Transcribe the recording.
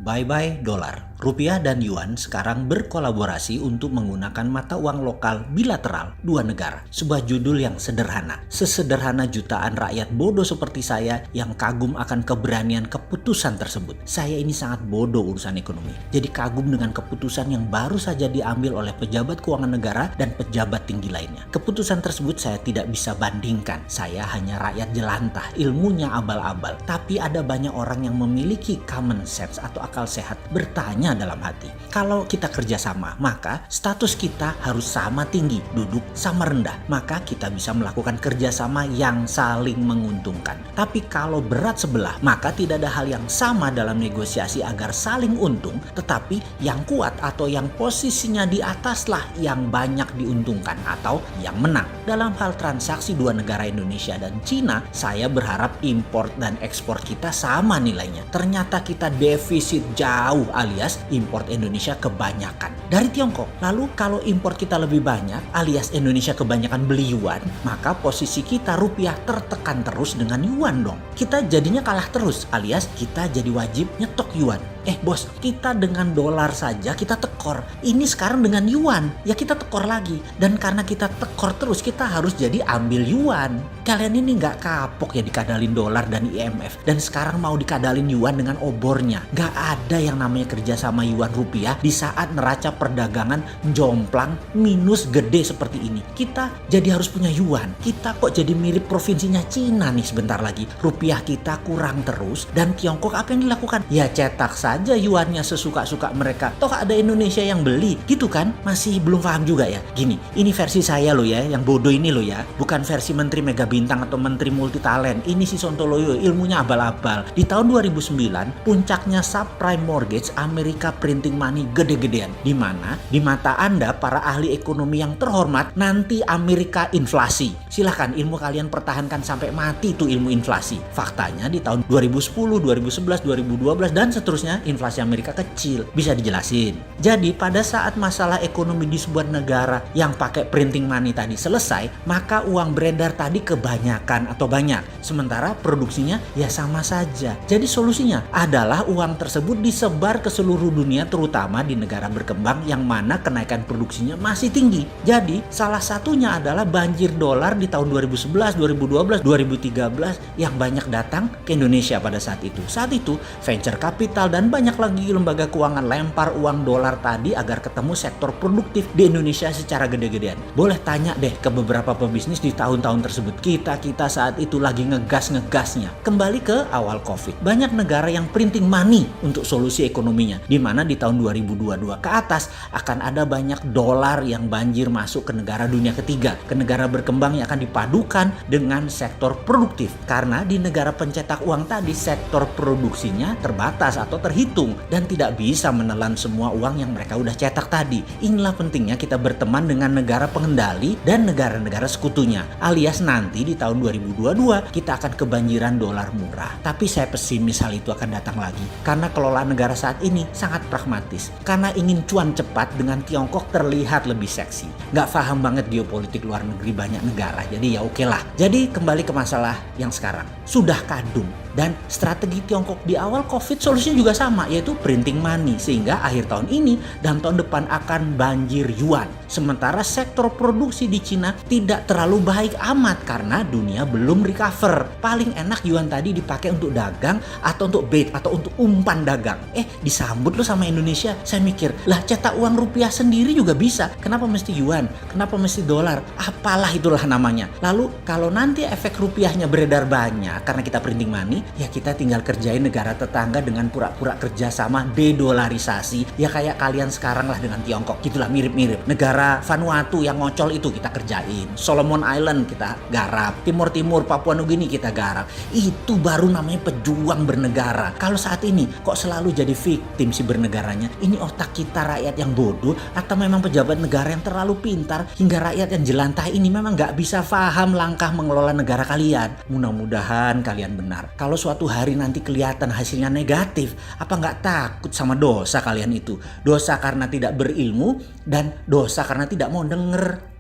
Bye-bye dolar. Rupiah dan yuan sekarang berkolaborasi untuk menggunakan mata uang lokal bilateral dua negara. Sebuah judul yang sederhana. Sesederhana jutaan rakyat bodoh seperti saya yang kagum akan keberanian keputusan tersebut. Saya ini sangat bodoh urusan ekonomi. Jadi kagum dengan keputusan yang baru saja diambil oleh pejabat keuangan negara dan pejabat tinggi lainnya. Keputusan tersebut saya tidak bisa bandingkan. Saya hanya rakyat jelantah, ilmunya abal-abal. Tapi ada banyak orang yang memiliki common sense atau akal sehat bertanya dalam hati. Kalau kita kerjasama, maka status kita harus sama tinggi, duduk sama rendah. Maka kita bisa melakukan kerjasama yang saling menguntungkan. Tapi kalau berat sebelah, maka tidak ada hal yang sama dalam negosiasi agar saling untung. Tetapi yang kuat atau yang posisinya di ataslah yang banyak diuntungkan atau yang menang. Dalam hal transaksi dua negara Indonesia dan Cina, saya berharap import dan ekspor kita sama nilainya. Ternyata kita defisit jauh alias import Indonesia kebanyakan dari Tiongkok. Lalu kalau import kita lebih banyak alias Indonesia kebanyakan beli yuan, maka posisi kita rupiah tertekan terus dengan yuan dong. Kita jadinya kalah terus alias kita jadi wajib nyetok yuan. Bos, kita dengan dolar saja kita tekor. Ini sekarang dengan yuan, ya kita tekor lagi. Dan karena kita tekor terus, kita harus jadi ambil yuan. Kalian ini nggak kapok ya dikadalin dolar dan IMF. Dan sekarang mau dikadalin yuan dengan obornya. Nggak ada yang namanya kerja sama yuan rupiah di saat neraca perdagangan jomplang minus gede seperti ini. Kita jadi harus punya yuan. Kita kok jadi mirip provinsinya Cina nih sebentar lagi. Rupiah kita kurang terus. Dan Tiongkok apa yang dilakukan? Ya cetak saja yuannya sesuka-suka mereka. Toh ada Indonesia yang beli, gitu kan? Masih belum paham juga ya. Gini, ini versi saya loh ya, yang bodoh ini loh ya. Bukan versi Menteri Mega Bintang atau Menteri Multitalent. Ini si Sontoloyo, ilmunya abal-abal. Di tahun 2009, puncaknya subprime mortgage Amerika printing money gede-gedean. Di mana di mata Anda para ahli ekonomi yang terhormat, nanti Amerika inflasi. Silahkan ilmu kalian pertahankan sampai mati tuh ilmu inflasi. Faktanya di tahun 2010, 2011, 2012 dan seterusnya inflasi Amerika kecil. Bisa dijelasin? Jadi pada saat masalah ekonomi di sebuah negara yang pakai printing money tadi selesai, maka uang beredar tadi kebanyakan atau banyak. Sementara produksinya ya sama saja. Jadi solusinya adalah uang tersebut disebar ke seluruh dunia, terutama di negara berkembang yang mana kenaikan produksinya masih tinggi. Jadi salah satunya adalah banjir dolar di tahun 2011, 2012, 2013 yang banyak datang ke Indonesia pada saat itu. Saat itu venture capital dan banyak lagi lembaga keuangan lempar uang dolar tadi agar ketemu sektor produktif di Indonesia secara gede-gedean. Boleh tanya deh ke beberapa pebisnis di tahun-tahun tersebut. Kita saat itu lagi ngegasnya. Kembali ke awal COVID. Banyak negara yang printing money untuk solusi ekonominya. Di mana di tahun 2022 ke atas akan ada banyak dolar yang banjir masuk ke negara dunia ketiga. Ke negara berkembang yang akan dipadukan dengan sektor produktif. Karena di negara pencetak uang tadi sektor produksinya terbatas atau terhitung dan tidak bisa menelan semua uang yang mereka udah cetak tadi. Inilah pentingnya kita berteman dengan negara pengendali dan negara-negara sekutunya. Alias nanti di tahun 2022 kita akan kebanjiran dolar murah. Tapi saya pesimis hal itu akan datang lagi. Karena kelola negara saat ini sangat pragmatis. Karena ingin cuan cepat dengan Tiongkok terlihat lebih seksi. Nggak paham banget geopolitik luar negeri banyak negara. Jadi ya oke lah. Jadi kembali ke masalah yang sekarang. Sudah kadung. Dan strategi Tiongkok di awal COVID solusinya juga sama, yaitu printing money. Sehingga akhir tahun ini dan tahun depan akan banjir yuan. Sementara sektor produksi di Cina tidak terlalu baik amat karena dunia belum recover. Paling enak yuan tadi dipakai untuk dagang atau untuk bait atau untuk umpan dagang. Disambut loh sama Indonesia. Saya mikir, lah cetak uang rupiah sendiri juga bisa. Kenapa mesti yuan? Kenapa mesti dolar? Apalah itulah namanya. Lalu kalau nanti efek rupiahnya beredar banyak karena kita printing money, ya kita tinggal kerjain negara tetangga dengan pura-pura kerjasama dedolarisasi. Ya kayak kalian sekarang lah dengan Tiongkok. Gitulah mirip-mirip. Negara Vanuatu yang ngocol itu kita kerjain. Solomon Island kita garap. Timur-Timur Papua Nugini kita garap. Itu baru namanya pejuang bernegara. Kalau saat ini kok selalu jadi victim si bernegaranya? Ini otak kita rakyat yang bodoh atau memang pejabat negara yang terlalu pintar hingga rakyat yang jelantah ini memang nggak bisa paham langkah mengelola negara kalian? Mudah-mudahan kalian benar. Kalau suatu hari nanti kelihatan hasilnya negatif, apa nggak takut sama dosa kalian itu? Dosa karena tidak berilmu dan dosa karena tidak mau denger.